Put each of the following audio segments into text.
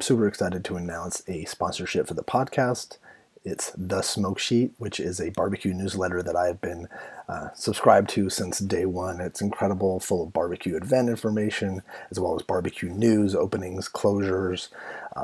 super excited to announce a sponsorship for the podcast. It's The Smoke Sheet, which is a barbecue newsletter that I've been subscribed to since day one. It's incredible, full of barbecue event information, as well as barbecue news, openings, closures,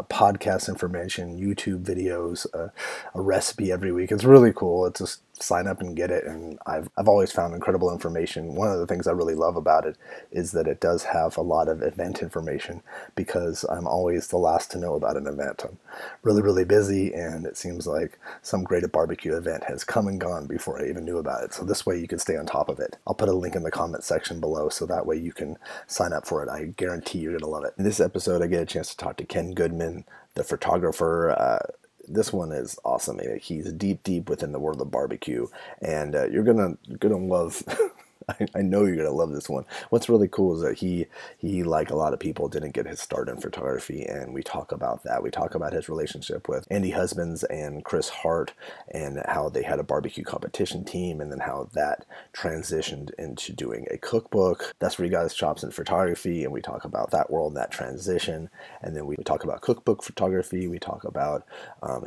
podcast information, YouTube videos, a recipe every week. It's really cool. It's just sign up and get it, and I've always found incredible information. One of the things I really love about it is that it does have a lot of event information, because I'm always the last to know about an event. I'm really busy, and it seems like some great barbecue event has come and gone before I even knew about it. So this way you can stay on top of it. I'll put a link in the comment section below, so that way you can sign up for it. I guarantee you're gonna love it. In this episode, I get a chance to talk to Ken Goodman, the photographer. This one is awesome. He's deep within the world of barbecue, and you're gonna love. I know you're gonna love this one. What's really cool is that he, like a lot of people, didn't get his start in photography, and we talk about that. We talk about his relationship with Andy Husbands and Chris Hart, and how they had a barbecue competition team, and then how that transitioned into doing a cookbook. That's where he got his chops in photography, and we talk about that world, that transition, and then we talk about cookbook photography. We talk about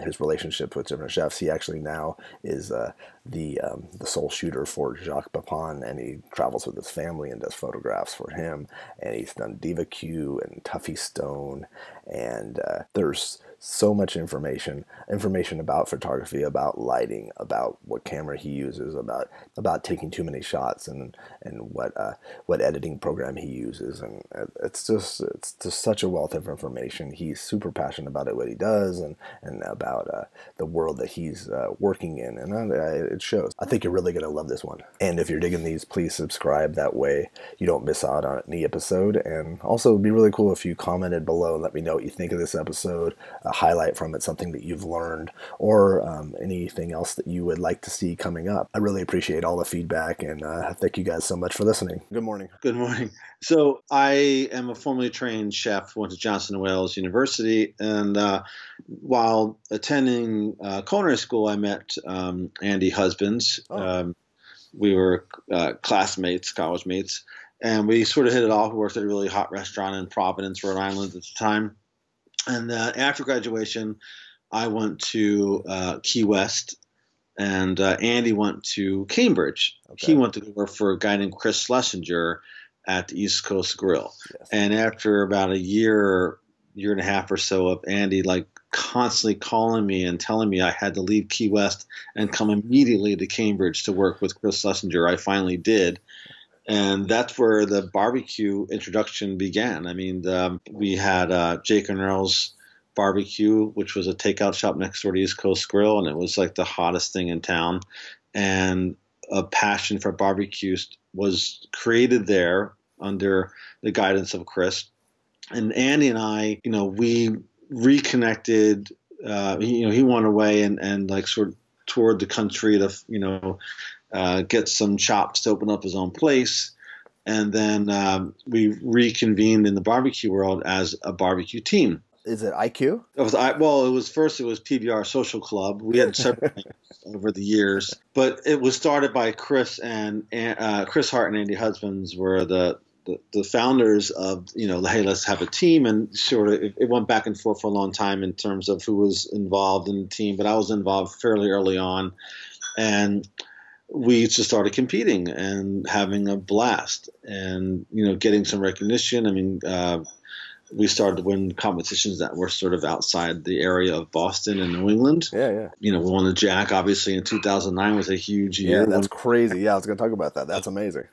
his relationship with different chefs. He actually now is the sole shooter for Jacques Pepin, and he travels with his family and does photographs for him, and he's done Diva Q and Tuffy Stone, and there's so much information about photography, about lighting, about what camera he uses, about taking too many shots, and what editing program he uses, and it's just such a wealth of information. He's super passionate about it, what he does, and about the world that he's working in, and it shows. I think you're really gonna love this one. And if you're digging these, please subscribe. That way you don't miss out on any episode. And also, it'd be really cool if you commented below and let me know what you think of this episode. Highlight from it something that you've learned, or anything else that you would like to see coming up. I really appreciate all the feedback, and thank you guys so much for listening. Good morning. Good morning. So I am a formerly trained chef, went to Johnson & Wales University, and while attending culinary school, I met Andy Husbands. Oh. We were classmates, college mates, and we sort of hit it off. We worked at a really hot restaurant in Providence, Rhode Island at the time. And after graduation, I went to Key West, and Andy went to Cambridge. Okay. He went to work for a guy named Chris Schlesinger at the East Coast Grill. Yes. And after about a year and a half or so of Andy constantly calling me and telling me I had to leave Key West and come immediately to Cambridge to work with Chris Schlesinger, I finally did. And that's where the barbecue introduction began. I mean, we had Jake and Earl's Barbecue, which was a takeout shop next door to East Coast Grill, and it was like the hottest thing in town. And a passion for barbecue was created there under the guidance of Chris. And Andy and I, we reconnected. He went away and sort of toured the country to, get some chops to open up his own place. And then we reconvened in the barbecue world as a barbecue team. Is it IQ? It was PBR Social Club. We had several names over the years, but it was started by Chris and Chris Hart and Andy Husbands were the founders of, hey, let's have a team. And sort of it went back and forth for a long time in terms of who was involved in the team, but I was involved fairly early on. And we just started competing and having a blast and, getting some recognition. I mean, we started to win competitions that were sort of outside the area of Boston and New England. Yeah. We won the Jack, obviously, in 2009 was a huge year. Yeah, that's crazy. Yeah, I was going to talk about that. That's amazing.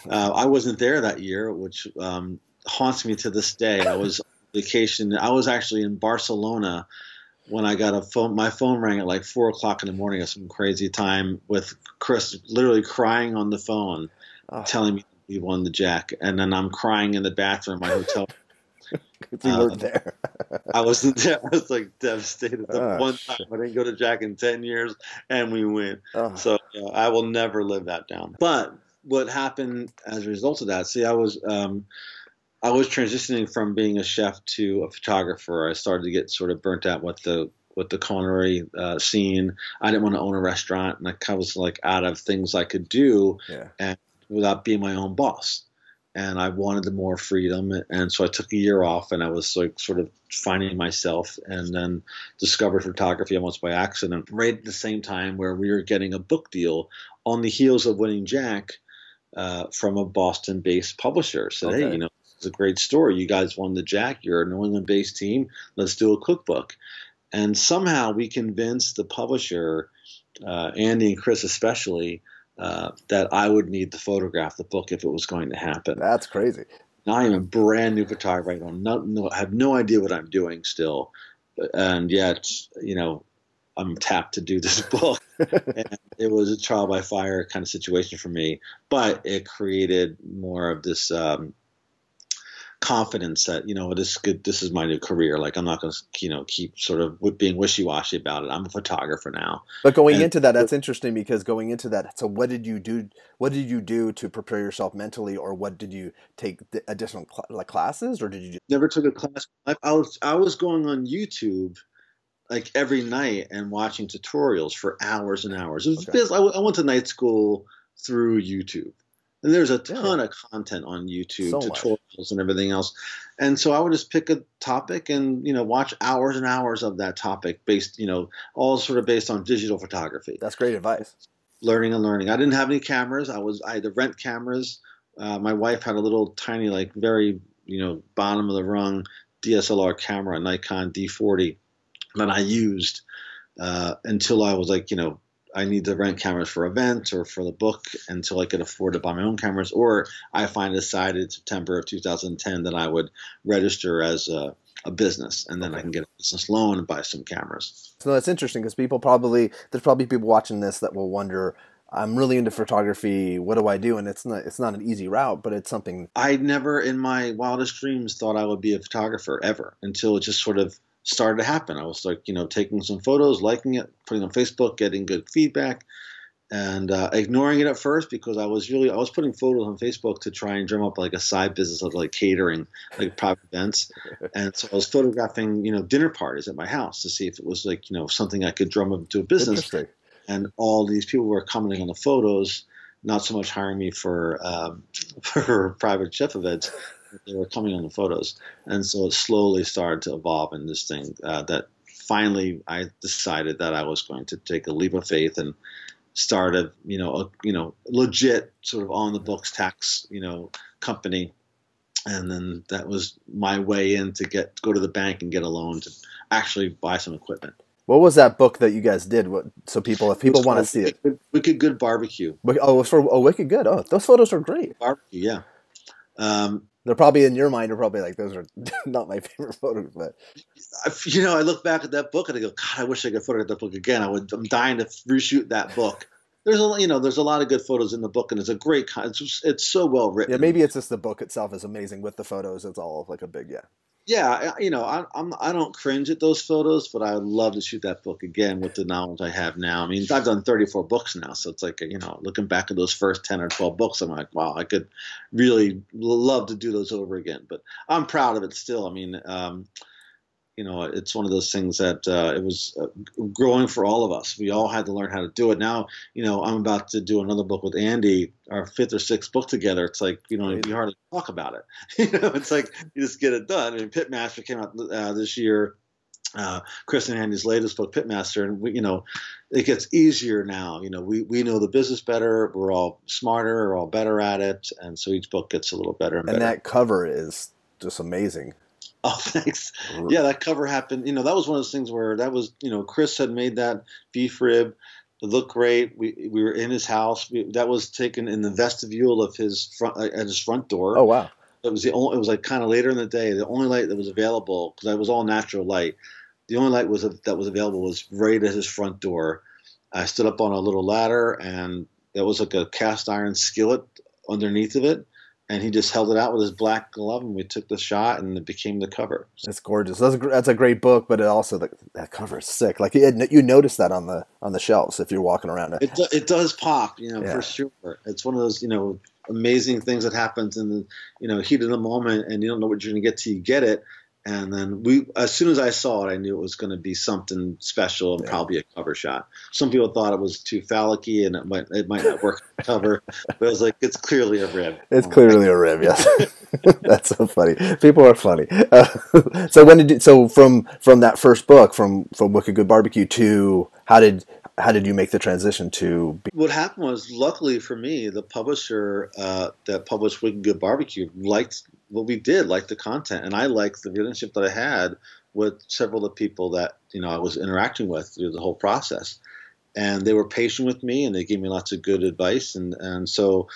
I wasn't there that year, which haunts me to this day. I was on vacation. I was actually in Barcelona when I got my phone rang at 4 o'clock in the morning at some crazy time with Chris literally crying on the phone, telling me we won the Jack. And then I'm crying in the bathroom at my hotel. You weren't there. I wasn't there. I was devastated. The one time I didn't go to Jack in 10 years and we win. So I will never live that down. But what happened as a result of that, I was transitioning from being a chef to a photographer. I started to get sort of burnt out with the culinary scene. I didn't want to own a restaurant, and I was out of things I could do and without being my own boss. and I wanted the more freedom. And so I took a year off, and I was like sort of finding myself, and then discovered photography almost by accident, right at the same time where we were getting a book deal on the heels of winning Jack from a Boston-based publisher. Said, Okay. hey, it's a great story. You guys won the Jack. You're a New England-based team. Let's do a cookbook. And somehow we convinced the publisher, Andy and Chris especially, that I would need to photograph the book if it was going to happen. That's crazy. Now I am a brand new photographer. I have no idea what I'm doing still. And yet, I'm tapped to do this book. And it was a trial by fire kind of situation for me. But it created more of this confidence that, this is good. This is my new career. Like, I'm not going to, keep sort of being wishy-washy about it. I'm a photographer now. But going into that, that's interesting, because going into that, so what did you do? What did you do to prepare yourself mentally, or what did you take additional classes, or did you never took a class? I was going on YouTube like every night and watching tutorials for hours and hours. It was because I went to night school through YouTube. And there's a ton of content on YouTube, tutorials and everything else. And so I would just pick a topic and, watch hours and hours of that topic based, all sort of based on digital photography. That's great advice. Learning and learning. I didn't have any cameras. I had to rent cameras. My wife had a little tiny, like very, bottom of the rung DSLR camera, a Nikon D40 that I used until I was like, I need to rent cameras for events or for the book until I could afford to buy my own cameras. Or I finally decided in September of 2010 that I would register as a business, and then I can get a business loan and buy some cameras. So that's interesting, because there's probably people watching this that will wonder, I'm really into photography. What do I do? And it's not an easy route, but it's something. I never in my wildest dreams thought I would be a photographer ever, until it just sort of started to happen. I was like, taking some photos, liking it, putting on Facebook, getting good feedback, and ignoring it at first, because I was putting photos on Facebook to try and drum up like a side business of like catering, like private events. And so I was photographing, dinner parties at my house to see if it was like, something I could drum up into a business. Interesting. And all these people were commenting on the photos, not so much hiring me for private chef events. They were coming on the photos. And so it slowly started to evolve in this thing that finally I decided that I was going to take a leap of faith and start a legit sort of on the books tax, company. And then that was my way in to go to the bank and get a loan to actually buy some equipment. What was that book that you guys did? If people want to see it. Wicked Good BBQ. Oh, it was for Wicked Good. Oh, those photos are great. Barbecue, yeah. They're probably in your mind. They're probably like, those are not my favorite photos, but I look back at that book and I go, God, I wish I could photograph that book again. I'm dying to reshoot that book. There's a lot of good photos in the book, and it's a great. It's so well written. Yeah, maybe it's just the book itself is amazing with the photos. It's all like a big Yeah, I don't cringe at those photos, but I would love to shoot that book again with the knowledge I have now. I mean, I've done 34 books now, so it's like, looking back at those first 10 or 12 books, I'm like, wow, I could really love to do those over again. But I'm proud of it still. I mean, it's one of those things that it was growing for all of us. We all had to learn how to do it. Now, I'm about to do another book with Andy, our 5th or 6th book together. It's like, you hardly talk about it. It's like you just get it done. I mean, Pitmaster came out this year. Chris and Andy's latest book, Pitmaster, and it gets easier now. We know the business better. We're all smarter. We're all better at it, and so each book gets a little better and better. And that cover is just amazing. Oh, thanks. Yeah, that cover happened. That was one of those things where that was, Chris had made that beef rib. It looked great. We were in his house. That was taken in the vestibule of his front door. Oh, wow. It was it was like kind of later in the day. The only light that was available, because it was all natural light, the only light that was available was right at his front door. I stood up on a little ladder, and there was like a cast iron skillet underneath of it. And he just held it out with his black glove, and we took the shot, and it became the cover. It's gorgeous. That's a great book, but that cover is sick. Like you notice that on the shelves if you're walking around. It does pop, for sure. It's one of those, amazing things that happens in the, heat of the moment, and you don't know what you're going to get till you get it. And then as soon as I saw it, I knew it was going to be something special and probably a cover shot. Some people thought it was too phallic-y and it might not work on the cover, but I was like, it's clearly a rib. It's clearly a rib, yes. That's so funny. People are funny. So from that first book, from Wicked Good BBQ to how did you make the transition to? What happened was, luckily for me, the publisher that published Wicked Good BBQ liked what we did, liked the content, and I liked the relationship that I had with several of the people that I was interacting with through the whole process. And they were patient with me, and they gave me lots of good advice. And so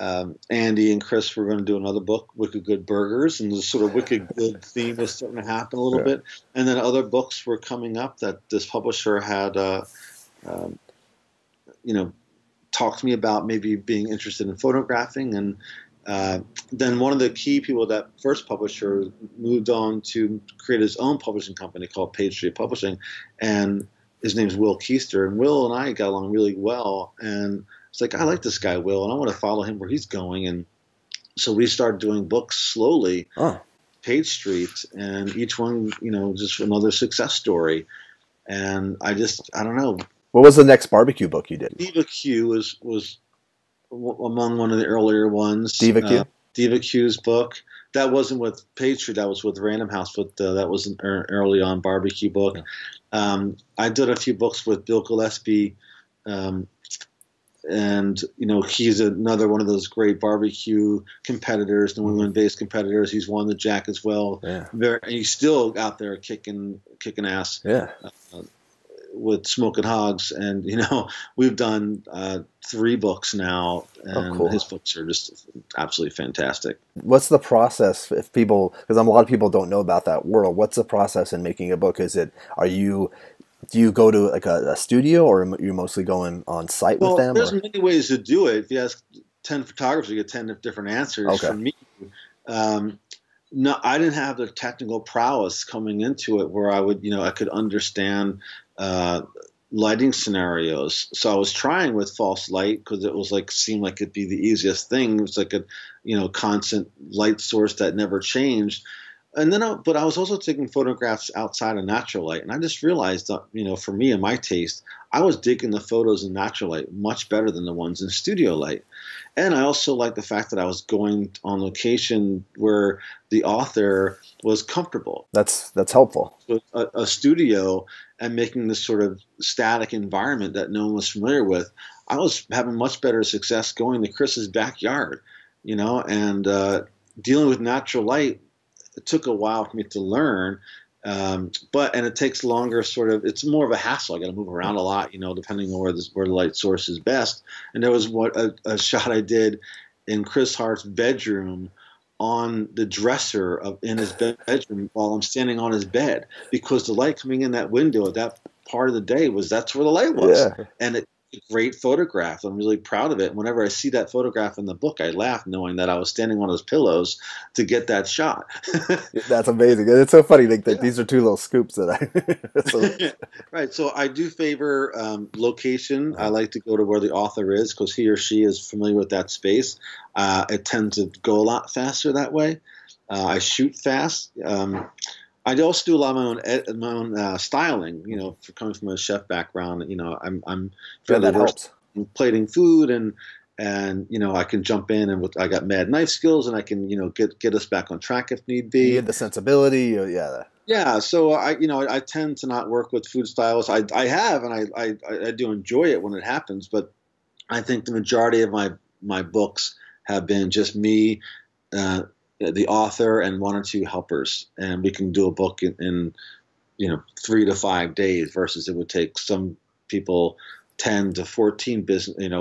Andy and Chris were going to do another book, Wicked Good Burgers, and the sort of Wicked Good theme was starting to happen a little bit. And then other books were coming up that this publisher had talked to me about maybe being interested in photographing. And then one of the key people, that first publisher, moved on to create his own publishing company called Page Publishing, and his name's Will Keister. And Will and I got along really well, and it's like, I like this guy Will, and I want to follow him where he's going. And so we started doing books slowly, Page Street, and each one, just another success story. And I don't know. What was the next barbecue book you did? BBQ was among one of the earlier ones. BBQ? BBQ's book. That wasn't with Page Street. That was with Random House, but that was an early on barbecue book. Yeah. I did a few books with Bill Gillespie, and he's another one of those great barbecue competitors, New England-based competitors. He's won the Jack as well. Yeah. And he's still out there kicking ass. Yeah. With Smoking Hogs, and we've done 3 books now, and his books are just absolutely fantastic. What's the process if people? Because a lot of people don't know about that world. What's the process in making a book? Do you go to like a studio, or are you mostly going on site with them? There's many ways to do it. If you ask 10 photographers, you get 10 different answers. Okay. For me, no, I didn't have the technical prowess coming into it where I would, I could understand lighting scenarios. So I was trying with false light because it was seemed like it'd be the easiest thing. It was like a, constant light source that never changed. And then, but I was also taking photographs outside of natural light, and I just realized that, for me and my taste, I was digging the photos in natural light much better than the ones in studio light. And I also liked the fact that I was going on location where the author was comfortable. That's helpful. So a studio and making this sort of static environment that no one was familiar with, I was having much better success going to Chris's backyard, and dealing with natural light. It took a while for me to learn, and it takes longer. It's more of a hassle. I got to move around a lot, depending on where the light source is best. And there was a shot I did in Chris Hart's bedroom on the dresser in his bedroom while I'm standing on his bed, because the light coming in that window at that part of the day that's where the light was. Yeah. And it's a great photograph. I'm really proud of it. And whenever I see that photograph in the book, I laugh knowing that I was standing on his pillows to get that shot. That's amazing. It's so funny. These are 2 little scoops that Right. So I do favor location. I like to go to where the author is because he or she is familiar with that space. It tends to go a lot faster that way. I shoot fast. I also do a lot of my own styling, for coming from a chef background. I'm fairly versed in plating food, and I can jump in, and I got mad knife skills, and I can get us back on track if need be. You had the sensibility, Yeah, so I tend to not work with food stylists. I have, and I do enjoy it when it happens, but I think the majority of my books have been just me, the author, and 1 or 2 helpers, and we can do a book in 3 to 5 days, versus it would take some people 10 to 14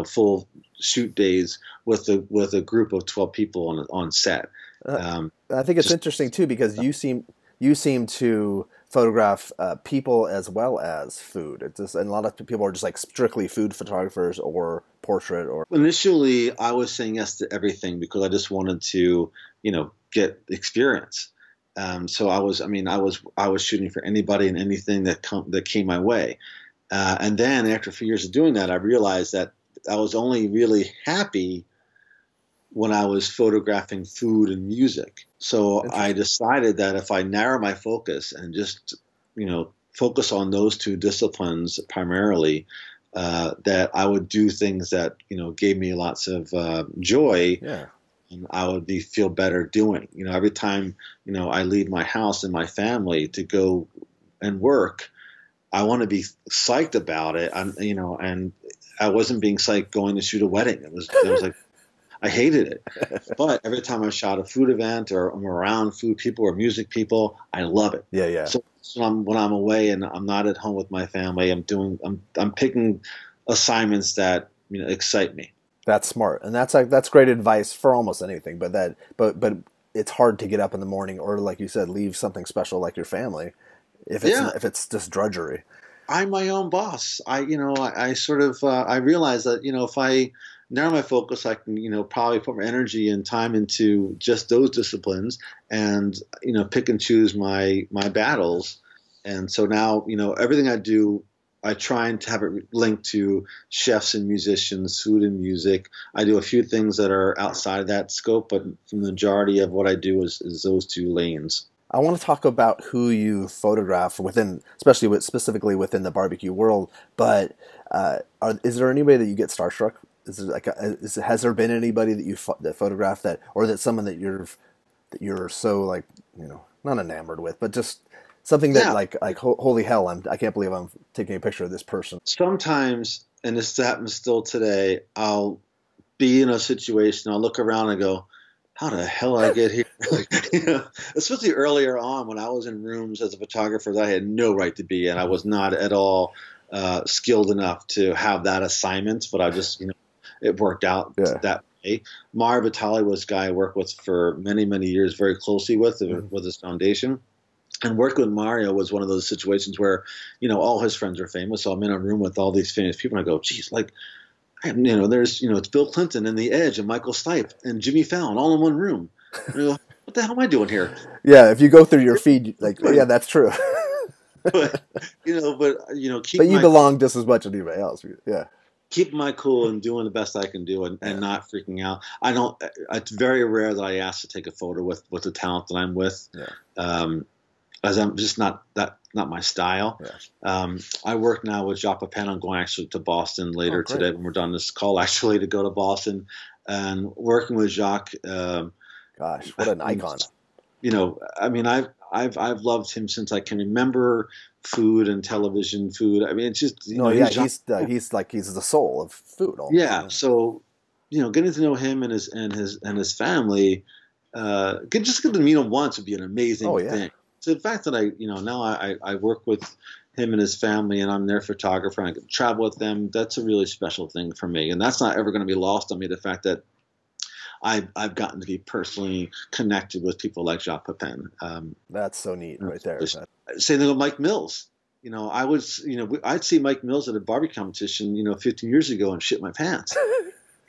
full shoot days with a group of 12 people on set. I think it's interesting too, because you seem to photograph people as well as food. And a lot of people are just strictly food photographers or portrait. Or initially, I was saying yes to everything because I just wanted to get experience. So I was shooting for anybody and anything that came my way. And then after a few years of doing that, I realized that I was only really happy when I was photographing food and music. So I decided that if I narrow my focus and just, focus on those two disciplines primarily, that I would do things that, gave me lots of joy. Yeah. And I would feel better doing. Every time, I leave my house and my family to go and work, I want to be psyched about it. And I wasn't being psyched going to shoot a wedding. It was like, I hated it. But every time I shot a food event or I'm around food people or music people, I love it. Yeah, yeah. So when I'm away and I'm not at home with my family, I'm picking assignments that excite me. That's smart, and that's great advice for almost anything. But it's hard to get up in the morning or, like you said, leave something special like your family if it's just drudgery. I'm my own boss. I sort of I realize that if I narrow my focus, I can probably put my energy and time into just those disciplines, and pick and choose my battles. And so now everything I do, I try and have it linked to chefs and musicians, food and music. I do a few things that are outside of that scope, but the majority of what I do is those two lanes. I want to talk about who you photograph within, specifically within the barbecue world. But is there anybody that you get starstruck? Has there been anybody that that photographed that, or that someone that you're so, like, not enamored with, but just something that like holy hell, I can't believe I'm taking a picture of this person. Sometimes, and this happens still today, I'll be in a situation, I'll look around and go, how the hell did I get here? Especially earlier on when I was in rooms as a photographer that I had no right to be in. I was not at all skilled enough to have that assignment, but I just, it worked out that way. Mario Batali was a guy I worked with for many, many years, very closely with his foundation. And working with Mario was one of those situations where, all his friends are famous. So I'm in a room with all these famous people, and I go, geez, like, there's, it's Bill Clinton and The Edge and Michael Stipe and Jimmy Fallon all in one room. And I go, what the hell am I doing here? Yeah, if you go through your feed, like, yeah, that's true. But you belong just as much as anybody else. Yeah. Keep my cool and doing the best I can do and not freaking out. It's very rare that I ask to take a photo with the talent that I'm with. Yeah. As I'm just not my style. Yeah. I work now with Jacques Pepin. I'm going actually to Boston later today when we're done this call, actually, to go to Boston and working with Jacques. Gosh, what an icon! I've loved him since I can remember. Food and television, food. I mean, it's just he's the soul of food. Almost. Yeah. So getting to know him and his family, just get to meet him once would be an amazing thing. So the fact that now I work with him and his family and I'm their photographer and I can travel with them, that's a really special thing for me. And that's not ever going to be lost on me, the fact that I've gotten to be personally connected with people like Jacques Pepin. That's so neat right there. Same thing with Mike Mills. I'd see Mike Mills at a barbecue competition, 15 years ago and shit my pants.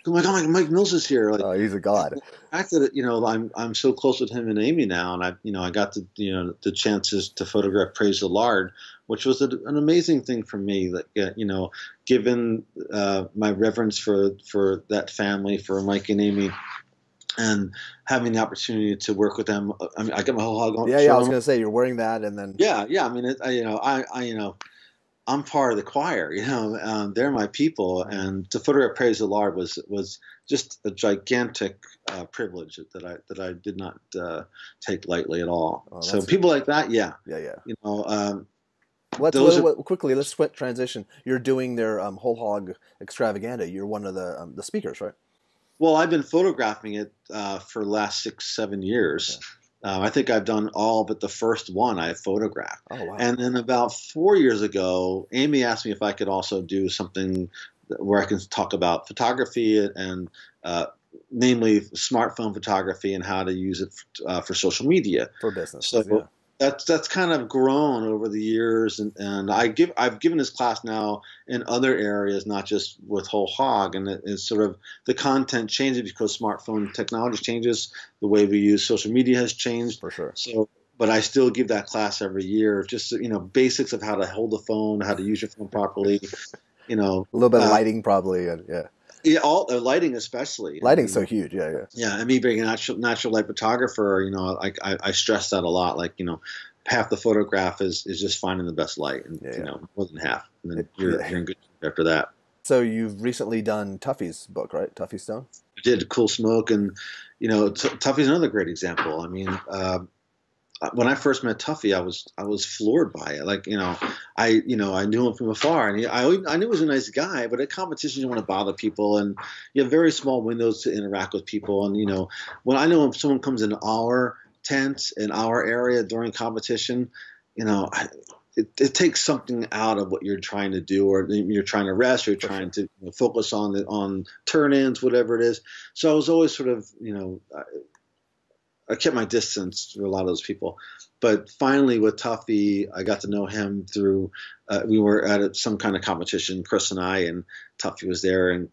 I'm like, oh, Mike Mills is here. Like, oh, he's a god. The fact that I'm so close with him and Amy now, and I got the chances to photograph Praise the Lord, which was an amazing thing for me. That given my reverence for that family, for Mike and Amy, and having the opportunity to work with them. I mean, I got my whole hog on. Yeah, I was going to say you're wearing that, and then yeah. I mean, I'm part of the choir, they're my people, and to photograph Praise the Lord was just a gigantic privilege that I did not take lightly at all. Oh, so people like that, yeah. Quickly, let's transition. You're doing their whole hog extravaganza. You're one of the speakers, right? Well, I've been photographing it for the last 6-7 years. Yeah. I think I've done all but the first one I photographed. Oh, wow. And then about 4 years ago, Amy asked me if I could also do something where I can talk about photography and namely smartphone photography and how to use it for social media. For business. So yeah. That's kind of grown over the years, and I've given this class now in other areas, not just with whole hog, and it's sort of the content changes because smartphone technology changes, the way we use social media has changed. For sure. So, but I still give that class every year, just basics of how to hold the phone, how to use your phone properly, a little bit of lighting probably, and yeah. Yeah, all the lighting especially. Lighting's so huge. Yeah, yeah. Yeah, and me being a natural light photographer, I stress that a lot. Like, half the photograph is just finding the best light, and more than half, and then you're in good shape after that. So you've recently done Tuffy's book, right? Tuffy Stone. We did Cool Smoke, and Tuffy's another great example. I mean, when I first met Tuffy, I was floored by it. Like, I knew him from afar, and I knew he was a nice guy. But at competition, you don't want to bother people, and you have very small windows to interact with people. And when I know if someone comes in our tent in our area during competition, it takes something out of what you're trying to do, or you're trying to rest, or you're trying to focus on turn-ins, whatever it is. So I was always sort of, I kept my distance to a lot of those people. But finally with Tuffy, I got to know him through, we were at some kind of competition, Chris and I, and Tuffy was there, and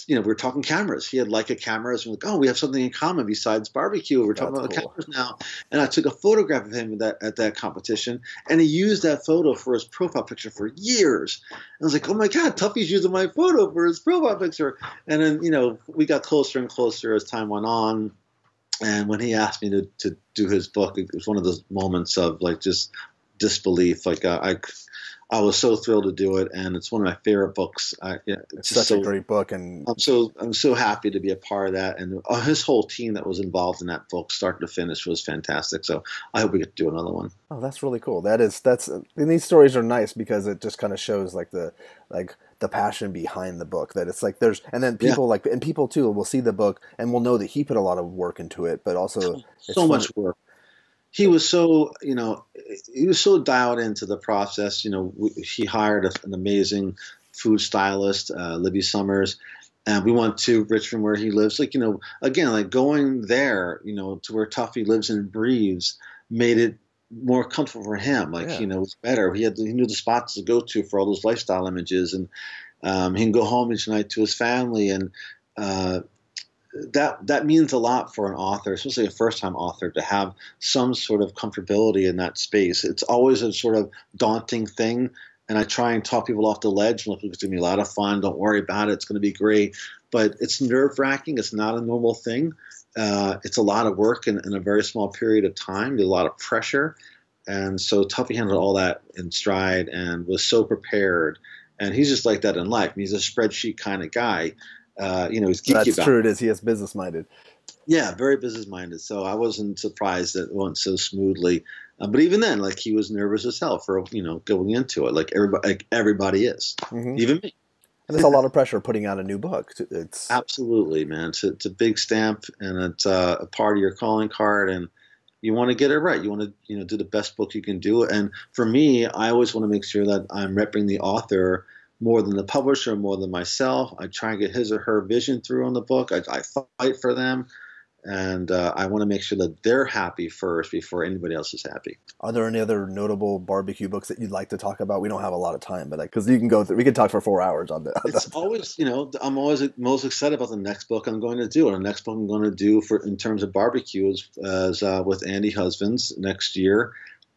we were talking cameras. He had Leica cameras, and we're like, oh, we have something in common besides barbecue. We're talking about cameras now. And I took a photograph of him at that competition, and he used that photo for his profile picture for years. And I was like, oh my God, Tuffy's using my photo for his profile picture. And then, we got closer and closer as time went on. And when he asked me to do his book, it was one of those moments of like just disbelief. Like I was so thrilled to do it, and it's one of my favorite books. It's such a great book, and I'm so happy to be a part of that. And his whole team that was involved in that book, start to finish, was fantastic. So I hope we get to do another one. Oh, that's really cool. And these stories are nice because it just kind of shows the passion behind the book. That it's like and then people and people too will see the book and will know that he put a lot of work into it, but also so much work. He was so, he was so dialed into the process. He hired an amazing food stylist, Libby Summers, and we went to Richmond where he lives. Like, again, like going there, to where Tuffy lives and breathes, made it more comfortable for him. Like, it was better. He knew the spots to go to for all those lifestyle images, and he can go home each night to his family, and that means a lot for an author, especially a first-time author, to have some sort of comfortability in that space. It's always a sort of daunting thing, and I try and talk people off the ledge. Look, it's going to be a lot of fun. Don't worry about it. It's going to be great. But it's nerve-wracking. It's not a normal thing. It's a lot of work in a very small period of time. There's a lot of pressure. And so Tuffy handled all that in stride and was so prepared. And he's just like that in life. He's a spreadsheet kind of guy. He's geeky. That's true. It is. He is business minded. Yeah, very business minded. So I wasn't surprised that it went so smoothly. But even then, like, he was nervous as hell for going into it. Like everybody is, even me. And there's a lot of pressure putting out a new book. It's absolutely, man. It's a big stamp, and it's a part of your calling card, and you want to get it right. You want to do the best book you can do. And for me, I always want to make sure that I'm repping the author more than the publisher, more than myself. I try and get his or her vision through on the book. I fight for them, and I want to make sure that they're happy first before anybody else is happy. Are there any other notable barbecue books that you'd like to talk about? We don't have a lot of time, but because you can go through, we could talk for 4 hours on that. It's always, I'm always most excited about the next book I'm going to do. And the next book I'm going to do in terms of barbecue is with Andy Husbands next year,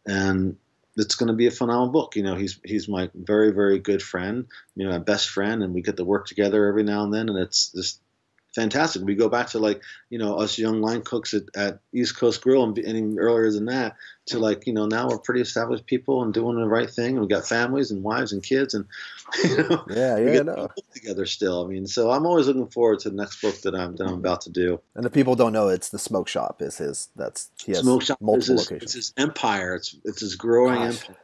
and it's going to be a phenomenal book. He's my very, very good friend, my best friend, and we get to work together every now and then, and it's just fantastic. We go back to us young line cooks at East Coast Grill, and even earlier than that, to now we're pretty established people and doing the right thing, and we got families and wives and kids, and we get to work together still. I mean, so I'm always looking forward to the next book that I'm about to do. And if people don't know, it's the Smoke Shop. He has multiple locations. It's his empire. It's his growing empire.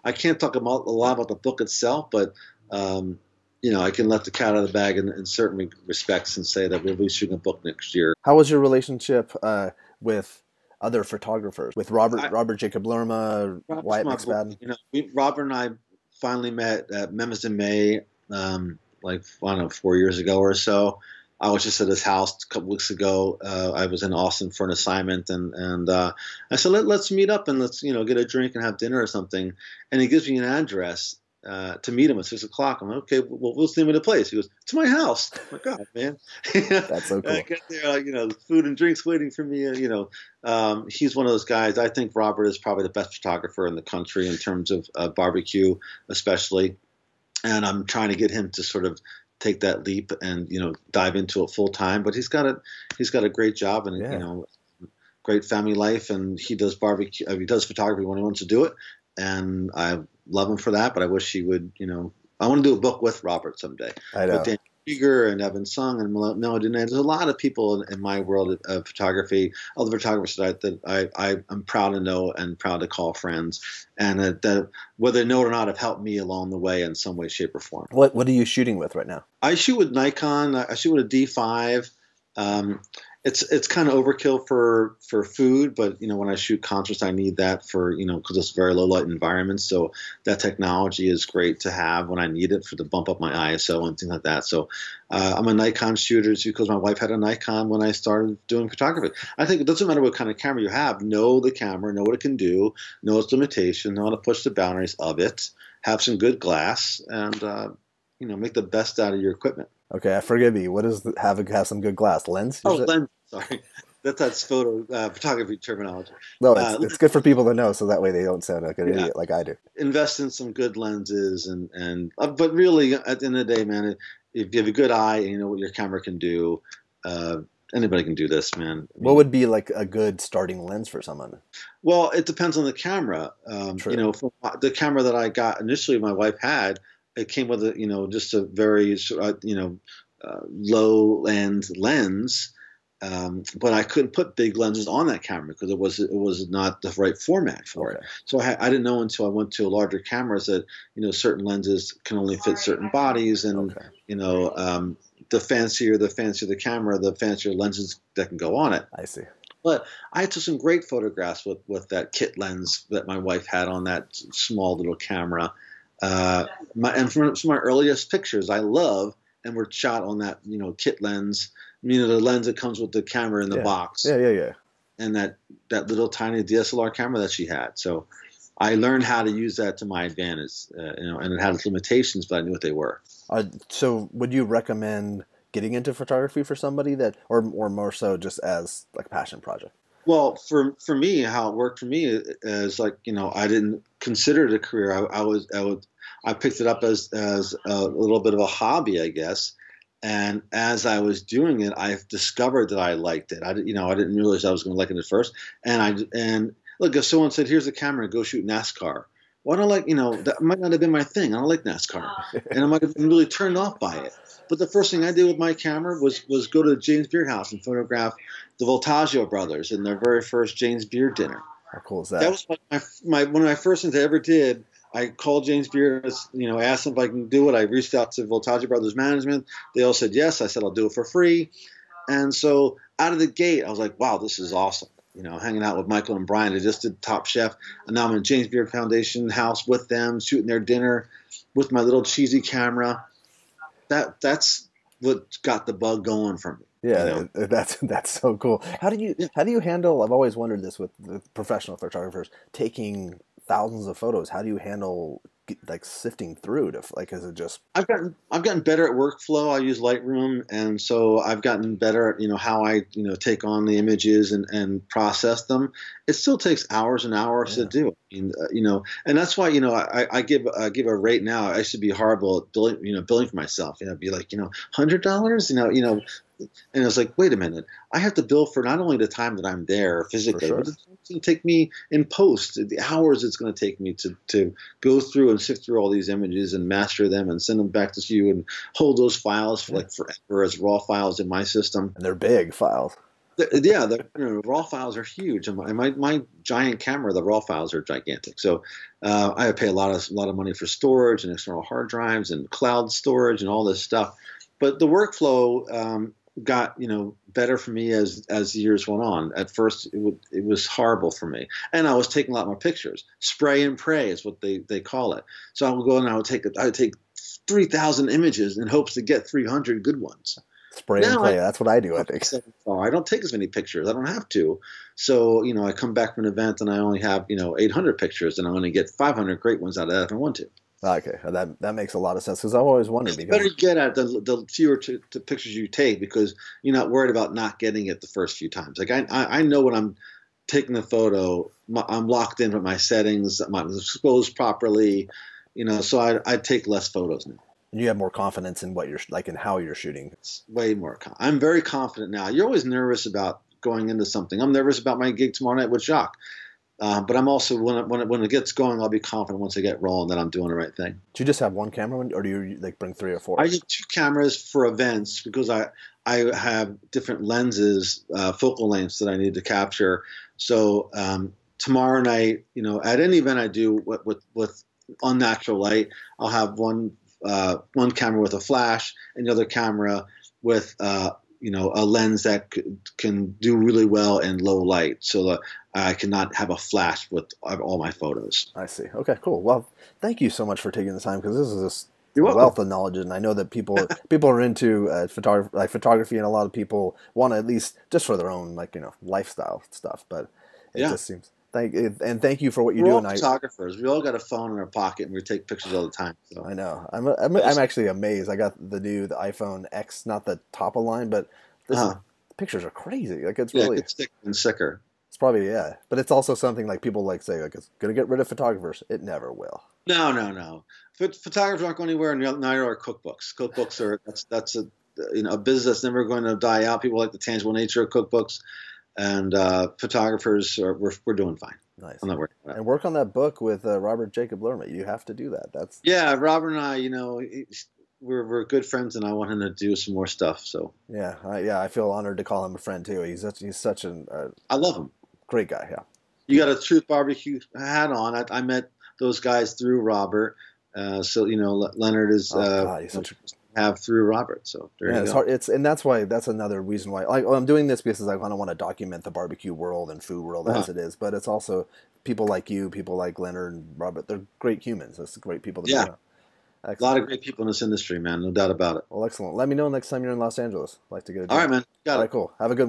I can't talk a lot about the book itself, but I can let the cat out of the bag in certain respects and say that we'll be shooting a book next year. How was your relationship with other photographers? With Robert Jacob Lerma, Wyatt McSpadden? Robert and I finally met at Memes in May, 4 years ago or so. I was just at his house a couple weeks ago. I was in Austin for an assignment, and I said, let's meet up and let's get a drink and have dinner or something. And he gives me an address to meet him at 6 o'clock. I'm like, okay, well, we'll see him at a place. He goes, it's my house. I'm like, God, man. That's so cool. I get there, food and drinks waiting for me. He's one of those guys. I think Robert is probably the best photographer in the country in terms of barbecue, especially. And I'm trying to get him to sort of take that leap and dive into it full time. But he's got a great job and Yeah. great family life, and he does barbecue. He does photography when he wants to do it, and I love him for that. But I wish he would. I want to do a book with Robert someday. I With know. Dan Krieger and Evan Sung and Melody. There's a lot of people in my world of photography, other photographers that I'm proud to know and proud to call friends, and that whether they know it or not have helped me along the way in some way, shape, or form. What are you shooting with right now? I shoot with Nikon. I shoot with a D5. It's kind of overkill for food, but when I shoot concerts, I need that for because it's very low light environments. So that technology is great to have when I need it to bump up my ISO and things like that. So I'm a Nikon shooter because my wife had a Nikon when I started doing photography. I think it doesn't matter what kind of camera you have. Know the camera, know what it can do, know its limitation, know how to push the boundaries of it. Have some good glass, and make the best out of your equipment. Okay, forgive me. What is have some good glass? Lens? Oh, lens. Sorry, that's photography terminology. No, it's good for people to know, so that way they don't sound like an idiot like I do. Invest in some good lenses, but really, at the end of the day, man, if you have a good eye and you know what your camera can do, anybody can do this, man. What would be like a good starting lens for someone? Well, it depends on the camera. True. For the camera that I got initially, my wife had. It came with just a very low end lens, but I couldn't put big lenses on that camera because it was not the right format for it. So I didn't know until I went to larger cameras that certain lenses can only fit certain bodies, and the fancier the camera, the fancier lenses that can go on it. I see. But I took some great photographs with that kit lens that my wife had on that small little camera. And from some of my earliest pictures I love and were shot on that kit lens, the lens that comes with the camera in the box, and that little tiny DSLR camera that she had. So I learned how to use that to my advantage, and it had its limitations, but I knew what they were. So would you recommend getting into photography for somebody that, or more so just as like a passion project? Well, for me, how it worked for me is like, I didn't consider it a career. I picked it up as a little bit of a hobby, I guess. And as I was doing it, I discovered that I liked it. I didn't realize I was going to like it at first. And look, if someone said, "Here's a camera, go shoot NASCAR," well, I don't like, that might not have been my thing. I don't like NASCAR, and I might have been really turned off by it. But the first thing I did with my camera was go to the James Beard house and photograph the Voltaggio brothers in their very first James Beard dinner. How cool is that? That was one of my first things I ever did. I called James Beard, asked them if I can do it. I reached out to Voltaggio Brothers management. They all said yes. I said I'll do it for free. And so out of the gate, I was like, wow, this is awesome. Hanging out with Michael and Brian. They just did Top Chef. And now I'm in James Beard Foundation house with them, shooting their dinner with my little cheesy camera. That's what got the bug going for me. Yeah, that's so cool. How do you handle? I've always wondered this with professional photographers taking thousands of photos. How do you handle like sifting through to is it just? I've gotten better at workflow. I use Lightroom, and so I've gotten better at how I take on the images and process them. It still takes hours and hours to do. And that's why I give a rate now. I should be horrible at billing for myself. Be like $100. And it's like, wait a minute, I have to bill for not only the time that I'm there physically, but it's going to take me in post, the hours it's going to take me to go through and sift through all these images and master them and send them back to you and hold those files for forever as raw files in my system. And they're big files. The raw files are huge. And my giant camera, the raw files are gigantic. So I pay a lot of money for storage and external hard drives and cloud storage and all this stuff. But the workflow got better for me as the years went on. At first, it was horrible for me, and I was taking a lot more pictures. Spray and pray is what they call it. So I would go and I would take 3,000 images in hopes to get 300 good ones. Spray and pray. That's what I do. I think. I don't take as many pictures. I don't have to. So I come back from an event and I only have 800 pictures, and I'm going to get 500 great ones out of that if I want to. Okay, that makes a lot of sense because I've always wondered. You better get at the fewer to pictures you take because you're not worried about not getting it the first few times. Like I know when I'm taking the photo, I'm locked in with my settings, I'm exposed properly, so I take less photos now. And you have more confidence in what you're like and how you're shooting. It's way more. I'm very confident now. You're always nervous about going into something. I'm nervous about my gig tomorrow night with Jacques. But I'm also when it gets going, I'll be confident once I get rolling that I'm doing the right thing. Do you just have one camera, or do you like bring 3 or 4? I use 2 cameras for events because I have different lenses, focal lengths that I need to capture. So tomorrow night, at any event I do with unnatural light, I'll have one camera with a flash and the other camera with a lens that can do really well in low light, so that I cannot have a flash with all my photos. I see. Okay, cool. Well, thank you so much for taking the time, because this is just You're a welcome. wealth of knowledge, and I know that people are into photography, and a lot of people want to, at least just for their own lifestyle stuff. But it just seems thank you for what you We're do. all And photographers. We all got a phone in our pocket, and we take pictures all the time. So. I know. I'm actually amazed. I got the iPhone X, not the top of line, but the pictures are crazy. Like it's really it's thicker and sicker. It's probably but it's also something like people say it's gonna get rid of photographers. It never will. No. Photographers aren't going anywhere, and neither are cookbooks. Cookbooks are that's a business that's never going to die out. People like the tangible nature of cookbooks, and photographers we're doing fine. Nice. I'm not worried about it. And work on that book with Robert Jacob Lerma. You have to do that. Robert and I, we're good friends, and I want him to do some more stuff. So I feel honored to call him a friend too. He's such I love him. Great guy. Yeah. You got a Truth Barbecue hat on. I met those guys through Robert. So Leonard is have through Robert. So it's hard. That's another reason why I'm doing this, because I kind of want to document the barbecue world and food world as it is. But it's also people like you, people like Leonard and Robert. They're great humans. That's great people to be around. A lot of great people in this industry, man. No doubt about it. Well, excellent. Let me know next time you're in Los Angeles. I'd like to get a drink. All right, man. Got it. All right, cool. Have a good one.